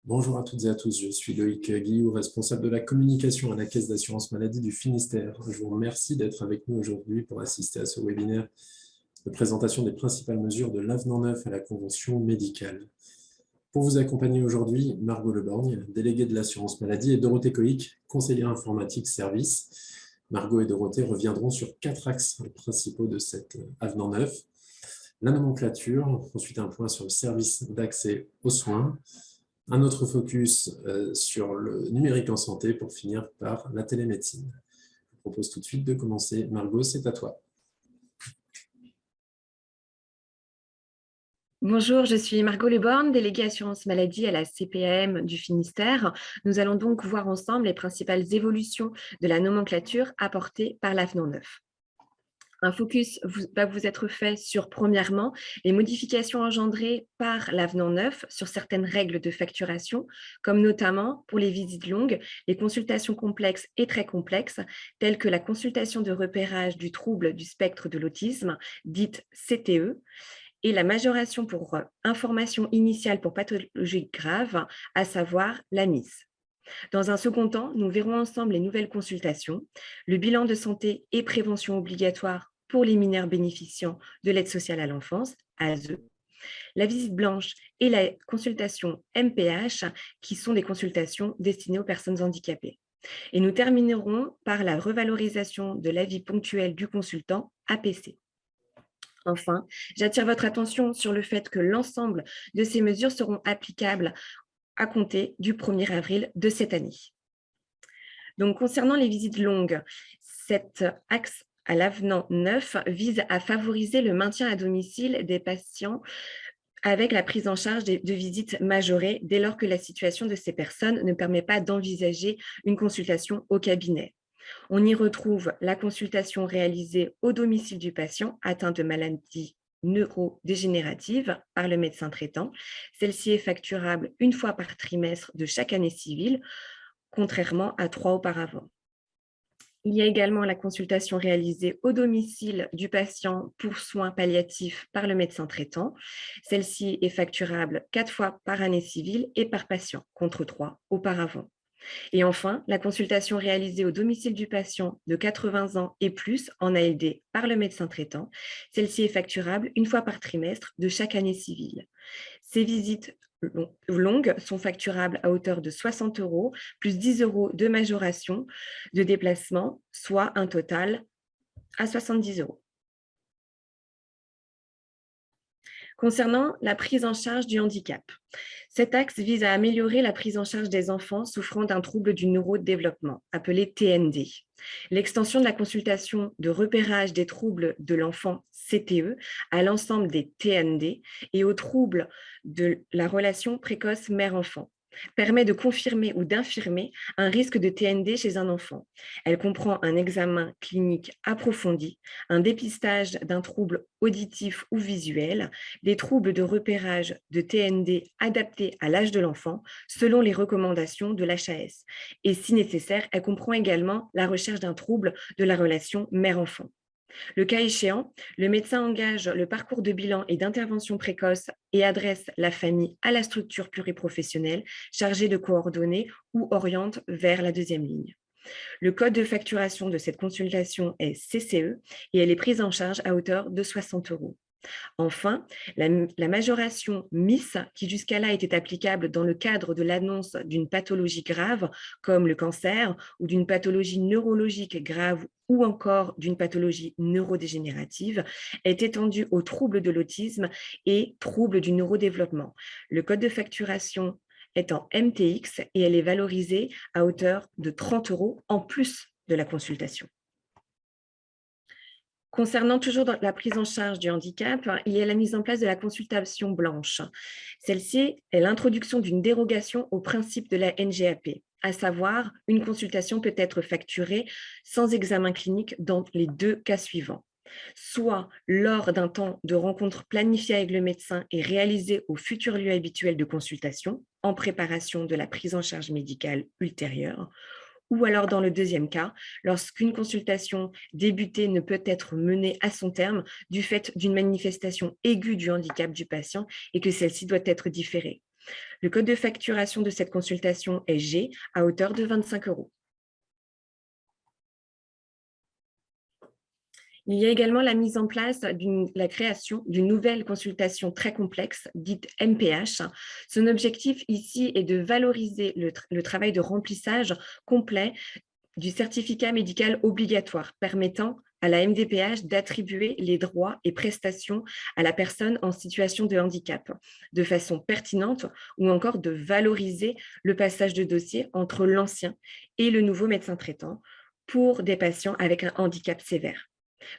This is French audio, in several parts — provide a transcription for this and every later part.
Bonjour à toutes et à tous, je suis Loïc Guillou, responsable de la communication à la Caisse d'assurance maladie du Finistère. Je vous remercie d'être avec nous aujourd'hui pour assister à ce webinaire de présentation des principales mesures de l'avenant 9 à la convention médicale. Pour vous accompagner aujourd'hui, Margot Leborgne, déléguée de l'assurance maladie, et Dorothée Coïc, conseillère informatique service. Margot et Dorothée reviendront sur 4 axes principaux de cet avenant 9. La nomenclature, ensuite un point sur le service d'accès aux soins, un autre focus sur le numérique en santé pour finir par la télémédecine. Je vous propose tout de suite de commencer. Margot, c'est à toi. Bonjour, je suis Margot Leborgne, déléguée assurance maladie à la CPAM du Finistère. Nous allons donc voir ensemble les principales évolutions de la nomenclature apportées par l'avenant 9. Un focus va vous être fait sur, premièrement, les modifications engendrées par l'avenant 9 sur certaines règles de facturation, comme notamment pour les visites longues, les consultations complexes et très complexes, telles que la consultation de repérage du trouble du spectre de l'autisme, dite CTE, et la majoration pour information initiale pour pathologie grave, à savoir la mise. Dans un second temps, nous verrons ensemble les nouvelles consultations, le bilan de santé et prévention obligatoire pour les mineurs bénéficiant de l'aide sociale à l'enfance, ASE, la visite blanche et la consultation MPH, qui sont des consultations destinées aux personnes handicapées. Et nous terminerons par la revalorisation de l'avis ponctuel du consultant, APC. Enfin, j'attire votre attention sur le fait que l'ensemble de ces mesures seront applicables à compter du 1er avril de cette année. Donc, concernant les visites longues, cet axe à l'avenant 9 vise à favoriser le maintien à domicile des patients avec la prise en charge de visites majorées dès lors que la situation de ces personnes ne permet pas d'envisager une consultation au cabinet. On y retrouve la consultation réalisée au domicile du patient atteint de maladies neurodégénératives par le médecin traitant. Celle-ci est facturable une fois par trimestre de chaque année civile, contrairement à 3 auparavant. Il y a également la consultation réalisée au domicile du patient pour soins palliatifs par le médecin traitant. Celle-ci est facturable 4 fois par année civile et par patient, contre 3 auparavant. Et enfin, la consultation réalisée au domicile du patient de 80 ans et plus en ALD par le médecin traitant. Celle-ci est facturable une fois par trimestre de chaque année civile. Ces visites longues sont facturables à hauteur de 60 € plus 10 € de majoration de déplacement, soit un total à 70 €. Concernant la prise en charge du handicap, cet axe vise à améliorer la prise en charge des enfants souffrant d'un trouble du neurodéveloppement, appelé TND. L'extension de la consultation de repérage des troubles de l'enfant CTE à l'ensemble des TND et aux troubles de la relation précoce mère-enfant permet de confirmer ou d'infirmer un risque de TND chez un enfant. Elle comprend un examen clinique approfondi, un dépistage d'un trouble auditif ou visuel, des troubles de repérage de TND adaptés à l'âge de l'enfant selon les recommandations de l'HAS. Et si nécessaire, elle comprend également la recherche d'un trouble de la relation mère-enfant. Le cas échéant, le médecin engage le parcours de bilan et d'intervention précoce et adresse la famille à la structure pluriprofessionnelle chargée de coordonner ou oriente vers la deuxième ligne. Le code de facturation de cette consultation est CCE et elle est prise en charge à hauteur de 60 €. Enfin, la majoration MIS, qui jusqu'à là était applicable dans le cadre de l'annonce d'une pathologie grave, comme le cancer, ou d'une pathologie neurologique grave, ou encore d'une pathologie neurodégénérative, est étendue aux troubles de l'autisme et troubles du neurodéveloppement. Le code de facturation est en MTX et elle est valorisée à hauteur de 30 € en plus de la consultation. Concernant toujours la prise en charge du handicap, il y a la mise en place de la consultation blanche. Celle-ci est l'introduction d'une dérogation au principe de la NGAP, à savoir une consultation peut être facturée sans examen clinique dans les 2 cas suivants. Soit lors d'un temps de rencontre planifié avec le médecin et réalisé au futur lieu habituel de consultation, en préparation de la prise en charge médicale ultérieure, ou alors dans le deuxième cas, lorsqu'une consultation débutée ne peut être menée à son terme du fait d'une manifestation aiguë du handicap du patient et que celle-ci doit être différée. Le code de facturation de cette consultation est G à hauteur de 25 €. Il y a également la mise en place la création d'une nouvelle consultation très complexe, dite MPH. Son objectif ici est de valoriser le travail de remplissage complet du certificat médical obligatoire, permettant à la MDPH d'attribuer les droits et prestations à la personne en situation de handicap de façon pertinente ou encore de valoriser le passage de dossier entre l'ancien et le nouveau médecin traitant pour des patients avec un handicap sévère.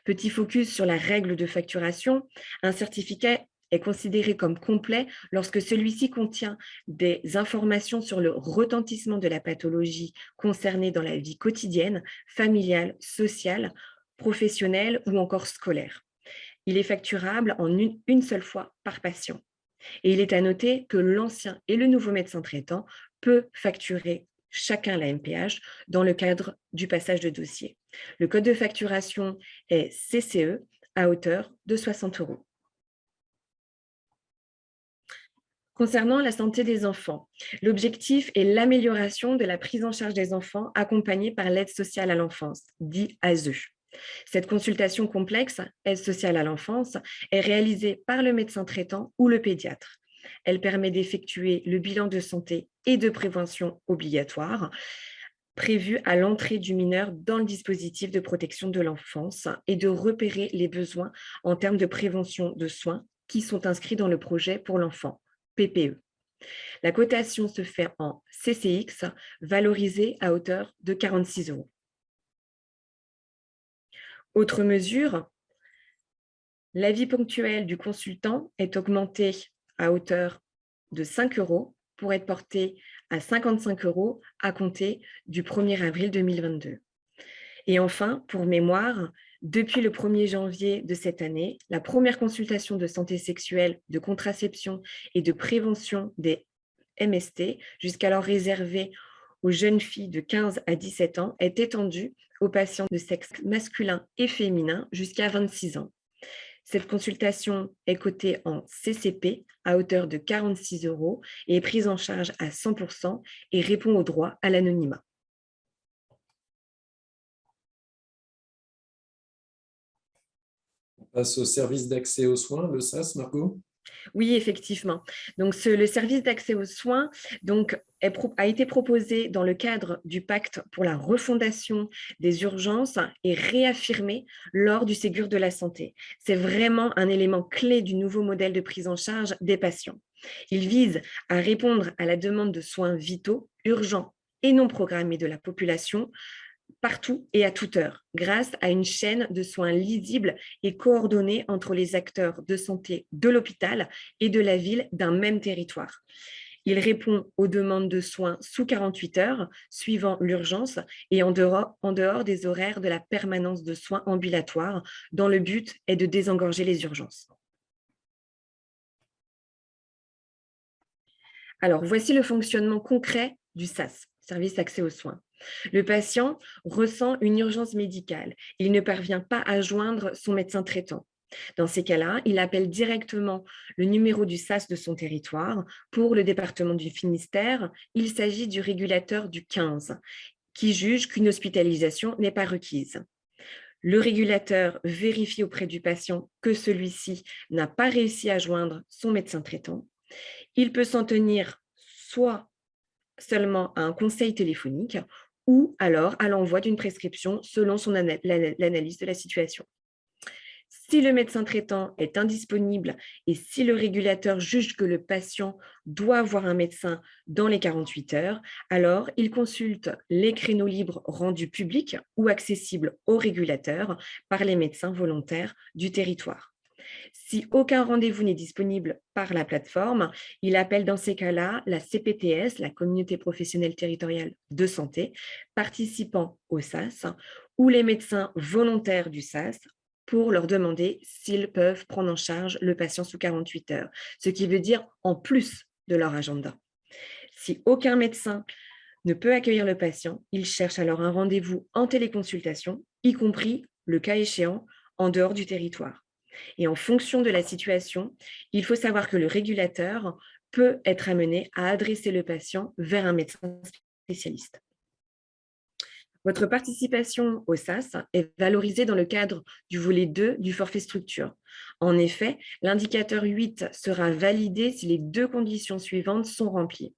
Petit focus sur la règle de facturation, un certificat est considéré comme complet lorsque celui-ci contient des informations sur le retentissement de la pathologie concernée dans la vie quotidienne, familiale, sociale, professionnelle ou encore scolaire. Il est facturable en une seule fois par patient. Et il est à noter que l'ancien et le nouveau médecin traitant peut facturer chacun la MPH dans le cadre du passage de dossier. Le code de facturation est CCE à hauteur de 60 €. Concernant la santé des enfants, l'objectif est l'amélioration de la prise en charge des enfants accompagnés par l'aide sociale à l'enfance, dit ASE. Cette consultation complexe, aide sociale à l'enfance, est réalisée par le médecin traitant ou le pédiatre. Elle permet d'effectuer le bilan de santé et de prévention obligatoire prévu à l'entrée du mineur dans le dispositif de protection de l'enfance et de repérer les besoins en termes de prévention de soins qui sont inscrits dans le projet pour l'enfant, PPE. La cotation se fait en CCX, valorisée à hauteur de 46 €. Autre mesure, l'avis ponctuel du consultant est augmenté à hauteur de 5 € pour être porté à 55 € à compter du 1er avril 2022. Et enfin, pour mémoire, depuis le 1er janvier de cette année, la première consultation de santé sexuelle, de contraception et de prévention des MST, jusqu'alors réservée aux jeunes filles de 15 à 17 ans, est étendue aux patients de sexe masculin et féminin jusqu'à 26 ans. Cette consultation est cotée en CCP à hauteur de 46 € et est prise en charge à 100% et répond au droit à l'anonymat. On passe au service d'accès aux soins, le SAS, Margot. Oui, effectivement. Donc, le service d'accès aux soins a été proposé dans le cadre du pacte pour la refondation des urgences et réaffirmé lors du Ségur de la santé. C'est vraiment un élément clé du nouveau modèle de prise en charge des patients. Il vise à répondre à la demande de soins vitaux, urgents et non programmés de la population, partout et à toute heure, grâce à une chaîne de soins lisible et coordonnée entre les acteurs de santé de l'hôpital et de la ville d'un même territoire. Il répond aux demandes de soins sous 48 heures, suivant l'urgence et en dehors des horaires de la permanence de soins ambulatoires, dont le but est de désengorger les urgences. Alors, voici le fonctionnement concret du SAS, service accès aux soins. Le patient ressent une urgence médicale. Il ne parvient pas à joindre son médecin traitant. Dans ces cas-là, il appelle directement le numéro du SAS de son territoire. Pour le département du Finistère, il s'agit du régulateur du 15, qui juge qu'une hospitalisation n'est pas requise. Le régulateur vérifie auprès du patient que celui-ci n'a pas réussi à joindre son médecin traitant. Il peut s'en tenir soit seulement à un conseil téléphonique ou alors à l'envoi d'une prescription selon l'analyse de la situation. Si le médecin traitant est indisponible et si le régulateur juge que le patient doit voir un médecin dans les 48 heures, alors il consulte les créneaux libres rendus publics ou accessibles au régulateur par les médecins volontaires du territoire. Si aucun rendez-vous n'est disponible par la plateforme, il appelle dans ces cas-là la CPTS, la Communauté professionnelle territoriale de santé, participant au SAS, ou les médecins volontaires du SAS pour leur demander s'ils peuvent prendre en charge le patient sous 48 heures, ce qui veut dire en plus de leur agenda. Si aucun médecin ne peut accueillir le patient, il cherche alors un rendez-vous en téléconsultation, y compris, le cas échéant, en dehors du territoire. Et en fonction de la situation, il faut savoir que le régulateur peut être amené à adresser le patient vers un médecin spécialiste. Votre participation au SAS est valorisée dans le cadre du volet 2 du forfait structure. En effet, l'indicateur 8 sera validé si les deux conditions suivantes sont remplies.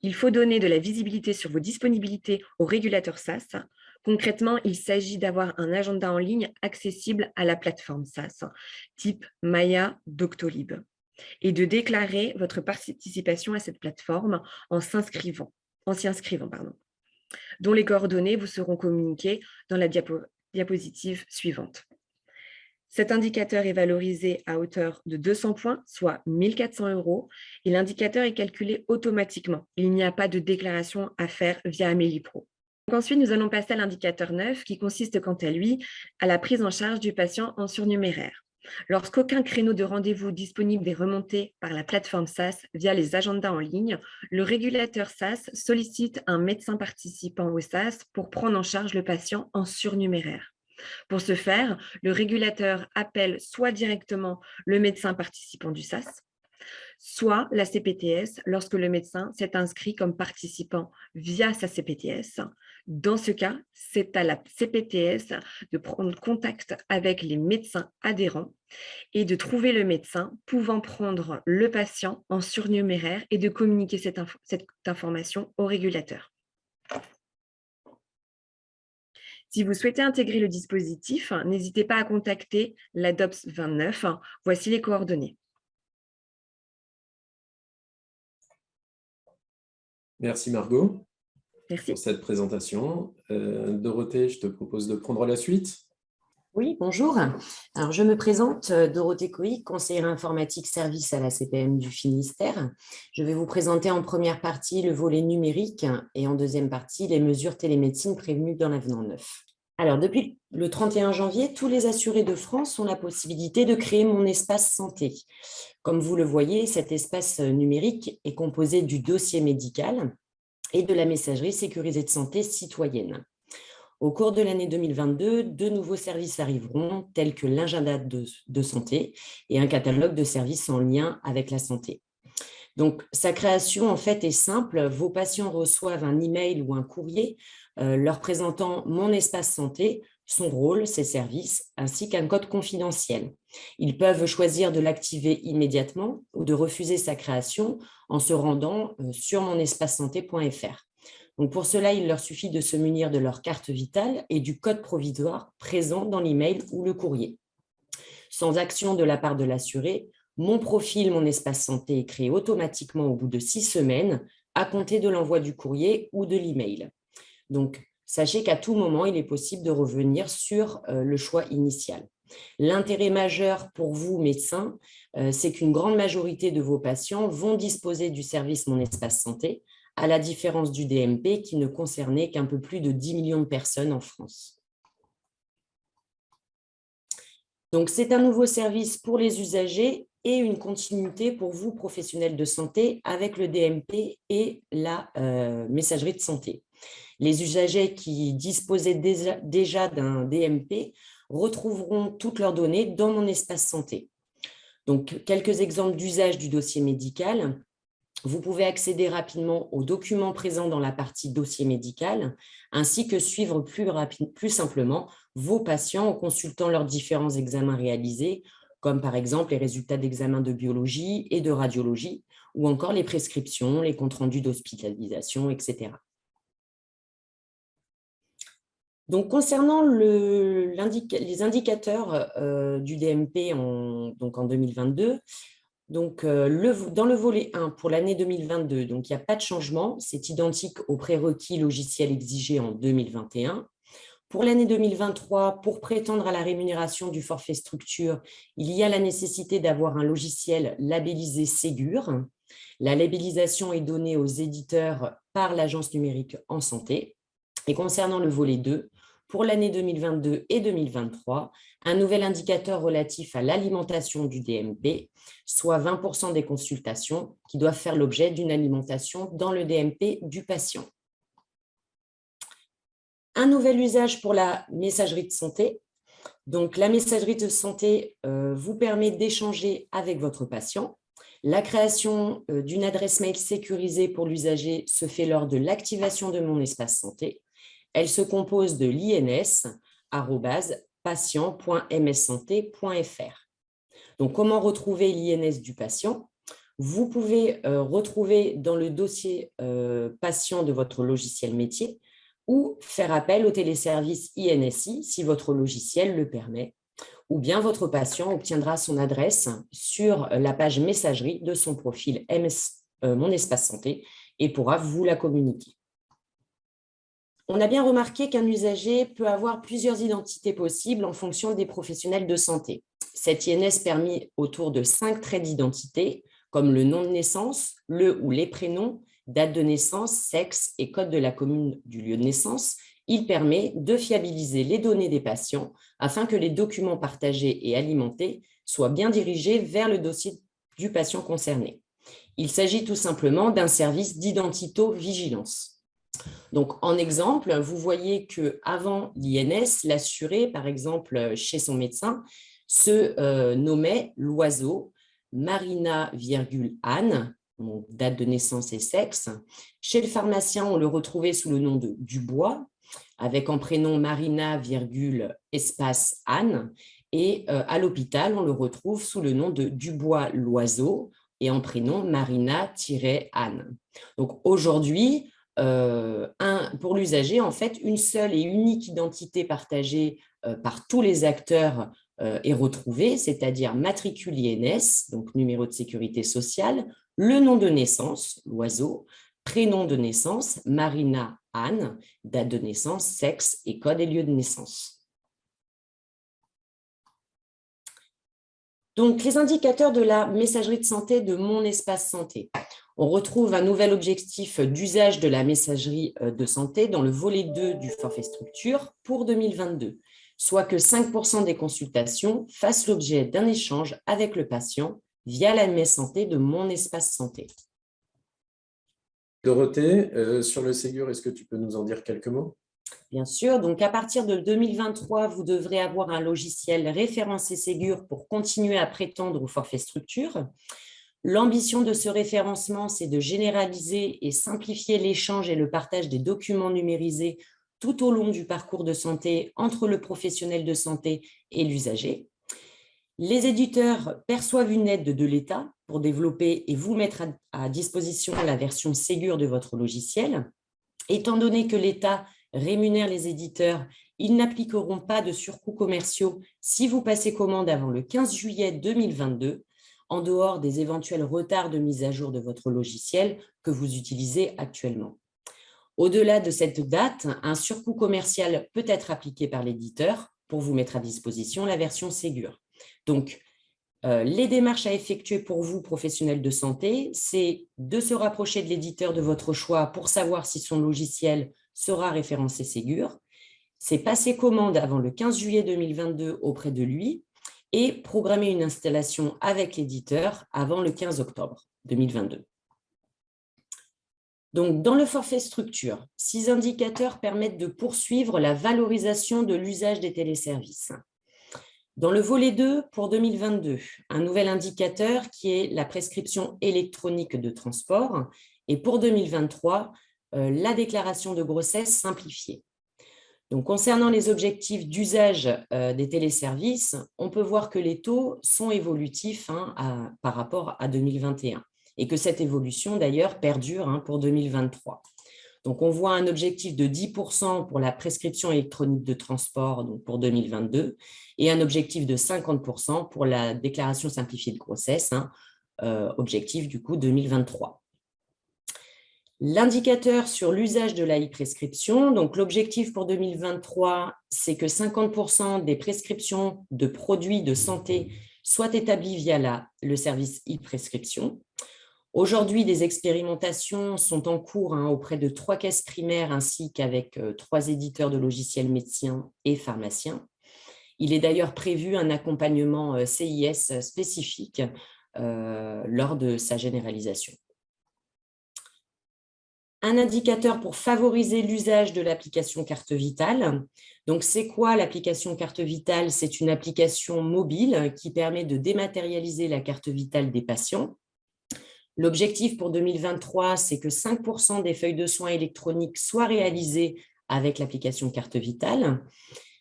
Il faut donner de la visibilité sur vos disponibilités au régulateur SAS. Concrètement, il s'agit d'avoir un agenda en ligne accessible à la plateforme SAS, type Maya, Doctolib, et de déclarer votre participation à cette plateforme en s'y inscrivant, dont les coordonnées vous seront communiquées dans la diapositive suivante. Cet indicateur est valorisé à hauteur de 200 points, soit 1 400 €, et l'indicateur est calculé automatiquement. Il n'y a pas de déclaration à faire via Amélie Pro. Donc ensuite, nous allons passer à l'indicateur 9, qui consiste quant à lui à la prise en charge du patient en surnuméraire. Lorsqu'aucun créneau de rendez-vous disponible est remonté par la plateforme SAS via les agendas en ligne, le régulateur SAS sollicite un médecin participant au SAS pour prendre en charge le patient en surnuméraire. Pour ce faire, le régulateur appelle soit directement le médecin participant du SAS, soit la CPTS lorsque le médecin s'est inscrit comme participant via sa CPTS. Dans ce cas, c'est à la CPTS de prendre contact avec les médecins adhérents et de trouver le médecin pouvant prendre le patient en surnuméraire et de communiquer cette information au régulateur. Si vous souhaitez intégrer le dispositif, n'hésitez pas à contacter l'ADOPS 29. Voici les coordonnées. Merci Margot. Merci. Pour cette présentation. Dorothée, je te propose de prendre la suite. Oui, bonjour. Alors, je me présente, Dorothée Coïc, conseillère informatique service à la CPM du Finistère. Je vais vous présenter en première partie le volet numérique et en deuxième partie les mesures télémédecine prévues dans l'avenant 9. Alors, depuis le 31 janvier, tous les assurés de France ont la possibilité de créer Mon Espace Santé. Comme vous le voyez, cet espace numérique est composé du dossier médical et de la messagerie sécurisée de santé citoyenne. Au cours de l'année 2022, deux nouveaux services arriveront, tels que l'agenda de santé et un catalogue de services en lien avec la santé. Donc, sa création, en fait, est simple. Vos patients reçoivent un email ou un courrier leur présentant Mon Espace Santé, son rôle, ses services, ainsi qu'un code confidentiel. Ils peuvent choisir de l'activer immédiatement ou de refuser sa création en se rendant sur monespacesanté.fr. Donc pour cela, il leur suffit de se munir de leur carte vitale et du code provisoire présent dans l'email ou le courrier. Sans action de la part de l'assuré, mon profil Mon Espace Santé est créé automatiquement au bout de 6 semaines à compter de l'envoi du courrier ou de l'email. Donc, sachez qu'à tout moment, il est possible de revenir sur le choix initial. L'intérêt majeur pour vous, médecins, c'est qu'une grande majorité de vos patients vont disposer du service Mon Espace Santé, à la différence du DMP qui ne concernait qu'un peu plus de 10 millions de personnes en France. Donc, c'est un nouveau service pour les usagers et une continuité pour vous, professionnels de santé, avec le DMP et la messagerie de santé. Les usagers qui disposaient déjà d'un DMP retrouveront toutes leurs données dans Mon Espace Santé. Donc, quelques exemples d'usage du dossier médical. Vous pouvez accéder rapidement aux documents présents dans la partie dossier médical, ainsi que suivre plus simplement vos patients en consultant leurs différents examens réalisés, comme par exemple les résultats d'examens de biologie et de radiologie, ou encore les prescriptions, les comptes rendus d'hospitalisation, etc. Donc, concernant les indicateurs du DMP en 2022, donc, dans le volet 1 pour l'année 2022, donc il n'y a pas de changement, c'est identique aux prérequis logiciels exigés en 2021. Pour l'année 2023, pour prétendre à la rémunération du forfait structure, il y a la nécessité d'avoir un logiciel labellisé Ségur. La labellisation est donnée aux éditeurs par l'Agence numérique en santé. Et concernant le volet 2, pour l'année 2022 et 2023, un nouvel indicateur relatif à l'alimentation du DMP, soit 20% des consultations qui doivent faire l'objet d'une alimentation dans le DMP du patient. Un nouvel usage pour la messagerie de santé. Donc, la messagerie de santé vous permet d'échanger avec votre patient. La création d'une adresse mail sécurisée pour l'usager se fait lors de l'activation de mon espace santé. Elle se compose de l'ins@patient.mssanté.fr. Donc, comment retrouver l'INS du patient? Vous pouvez retrouver dans le dossier patient de votre logiciel métier ou faire appel au téléservice INSI si votre logiciel le permet, ou bien votre patient obtiendra son adresse sur la page messagerie de son profil Mon Espace Santé et pourra vous la communiquer. On a bien remarqué qu'un usager peut avoir plusieurs identités possibles en fonction des professionnels de santé. Cette INS permet autour de 5 traits d'identité, comme le nom de naissance, le ou les prénoms, date de naissance, sexe et code de la commune du lieu de naissance. Il permet de fiabiliser les données des patients afin que les documents partagés et alimentés soient bien dirigés vers le dossier du patient concerné. Il s'agit tout simplement d'un service d'identito-vigilance. Donc, en exemple, vous voyez qu'avant l'INS, l'assuré, par exemple, chez son médecin, se nommait l'oiseau Marina,Anne, date de naissance et sexe. Chez le pharmacien, on le retrouvait sous le nom de Dubois, avec en prénom Marina, espace Anne. Et à l'hôpital, on le retrouve sous le nom de Dubois l'oiseau et en prénom Marina-Anne. Donc aujourd'hui, pour l'usager, en fait, une seule et unique identité partagée par tous les acteurs est retrouvée, c'est-à-dire matricule INS, donc numéro de sécurité sociale, le nom de naissance, l'oiseau, prénom de naissance, Marina Anne, date de naissance, sexe et code et lieu de naissance. Donc, les indicateurs de la messagerie de santé de Mon Espace Santé. On retrouve un nouvel objectif d'usage de la messagerie de santé dans le volet 2 du forfait structure pour 2022, soit que 5% des consultations fassent l'objet d'un échange avec le patient via la MS Santé de Mon Espace Santé. Dorothée, sur le Ségur, est-ce que tu peux nous en dire quelques mots? Bien sûr, donc à partir de 2023, vous devrez avoir un logiciel référencé Ségur pour continuer à prétendre au forfait structure. L'ambition de ce référencement, c'est de généraliser et simplifier l'échange et le partage des documents numérisés tout au long du parcours de santé entre le professionnel de santé et l'usager. Les éditeurs perçoivent une aide de l'État pour développer et vous mettre à disposition la version Ségur de votre logiciel. Étant donné que l'État rémunère les éditeurs, ils n'appliqueront pas de surcoûts commerciaux si vous passez commande avant le 15 juillet 2022, en dehors des éventuels retards de mise à jour de votre logiciel que vous utilisez actuellement. Au-delà de cette date, un surcoût commercial peut être appliqué par l'éditeur pour vous mettre à disposition la version Ségur. Donc, les démarches à effectuer pour vous, professionnels de santé, c'est de se rapprocher de l'éditeur de votre choix pour savoir si son logiciel sera référencé Ségur. C'est passer commande avant le 15 juillet 2022 auprès de lui et programmer une installation avec l'éditeur avant le 15 octobre 2022. Donc, dans le forfait structure, 6 indicateurs permettent de poursuivre la valorisation de l'usage des téléservices. Dans le volet 2, pour 2022, un nouvel indicateur qui est la prescription électronique de transport et pour 2023, la déclaration de grossesse simplifiée. Donc, concernant les objectifs d'usage des téléservices, on peut voir que les taux sont évolutifs par rapport à 2021 et que cette évolution d'ailleurs perdure pour 2023. Donc, on voit un objectif de 10% pour la prescription électronique de transport donc pour 2022 et un objectif de 50% pour la déclaration simplifiée de grossesse, objectif du coup 2023. L'indicateur sur l'usage de la e-prescription, donc l'objectif pour 2023, c'est que 50% des prescriptions de produits de santé soient établies via le service e-prescription. Aujourd'hui, des expérimentations sont en cours auprès de 3 caisses primaires ainsi qu'avec 3 éditeurs de logiciels médecins et pharmaciens. Il est d'ailleurs prévu un accompagnement CIS spécifique lors de sa généralisation. Un indicateur pour favoriser l'usage de l'application Carte Vitale. Donc, c'est quoi l'application Carte Vitale? C'est une application mobile qui permet de dématérialiser la carte vitale des patients. L'objectif pour 2023, c'est que 5% des feuilles de soins électroniques soient réalisées avec l'application Carte Vitale.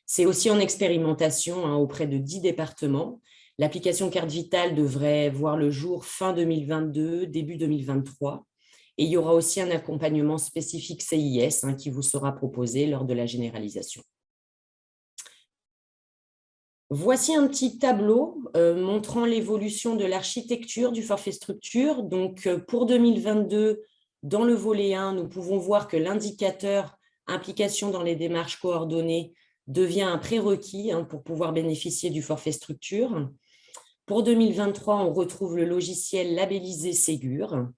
C'est aussi en expérimentation auprès de 10 départements. L'application Carte Vitale devrait voir le jour fin 2022, début 2023. Et il y aura aussi un accompagnement spécifique CIS qui vous sera proposé lors de la généralisation. Voici un petit tableau montrant l'évolution de l'architecture du forfait structure. Donc, pour 2022, dans le volet 1, nous pouvons voir que l'indicateur implication dans les démarches coordonnées devient un prérequis pour pouvoir bénéficier du forfait structure. Pour 2023, on retrouve le logiciel labellisé Ségur.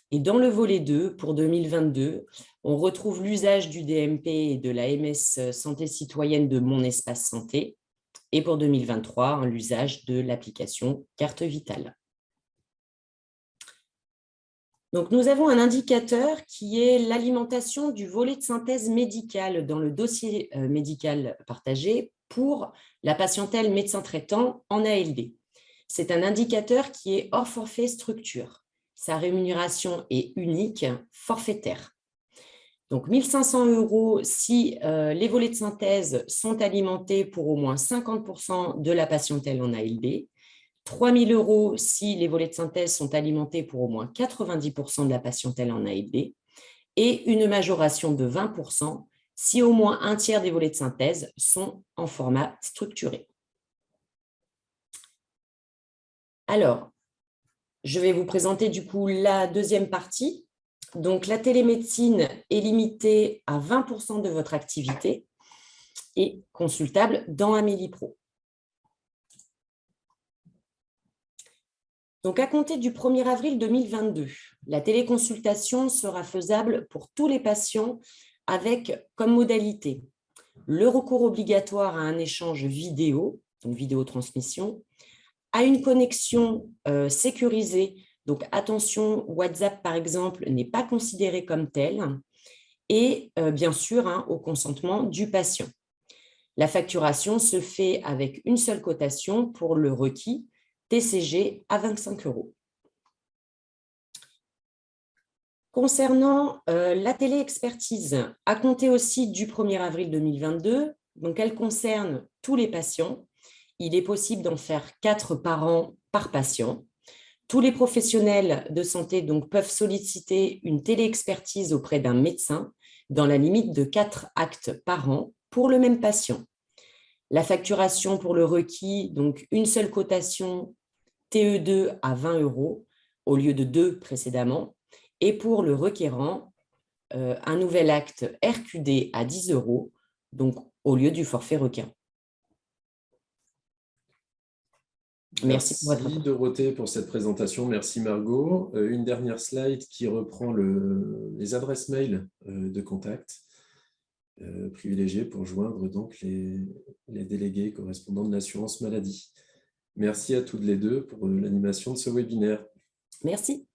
Et dans le volet 2, pour 2022, on retrouve l'usage du DMP et de la MS Santé citoyenne de Mon Espace Santé. Et pour 2023, l'usage de l'application Carte Vitale. Donc, nous avons un indicateur qui est l'alimentation du volet de synthèse médicale dans le dossier médical partagé pour la patientèle médecin traitant en ALD. C'est un indicateur qui est hors forfait structure. Sa rémunération est unique, forfaitaire. Donc, 1 500 € si les volets de synthèse sont alimentés pour au moins 50% de la patientèle en ALD, 3 000 € si les volets de synthèse sont alimentés pour au moins 90% de la patientèle en ALD, et une majoration de 20% si au moins un tiers des volets de synthèse sont en format structuré. Alors, je vais vous présenter du coup la deuxième partie. Donc, la télémédecine est limitée à 20% de votre activité et consultable dans Amélie Pro. Donc, à compter du 1er avril 2022, la téléconsultation sera faisable pour tous les patients avec comme modalité le recours obligatoire à un échange vidéo, donc vidéotransmission, à une connexion sécurisée. Donc, attention, WhatsApp, par exemple, n'est pas considéré comme tel. Et bien sûr, au consentement du patient. La facturation se fait avec une seule cotation pour le requis TCG à 25 €. Concernant la téléexpertise, à compter aussi du 1er avril 2022, donc elle concerne tous les patients. Il est possible d'en faire 4 par an par patient. Tous les professionnels de santé donc, peuvent solliciter une téléexpertise auprès d'un médecin dans la limite de 4 actes par an pour le même patient. La facturation pour le requis, donc une seule cotation TE2 à 20 € au lieu de 2 précédemment. Et pour le requérant, un nouvel acte RQD à 10 €, donc au lieu du forfait requérant. Merci Dorothée pour cette présentation. Merci Margot. Une dernière slide qui reprend les adresses mail de contact privilégiées pour joindre donc les délégués correspondants de l'assurance maladie. Merci à toutes les deux pour l'animation de ce webinaire. Merci.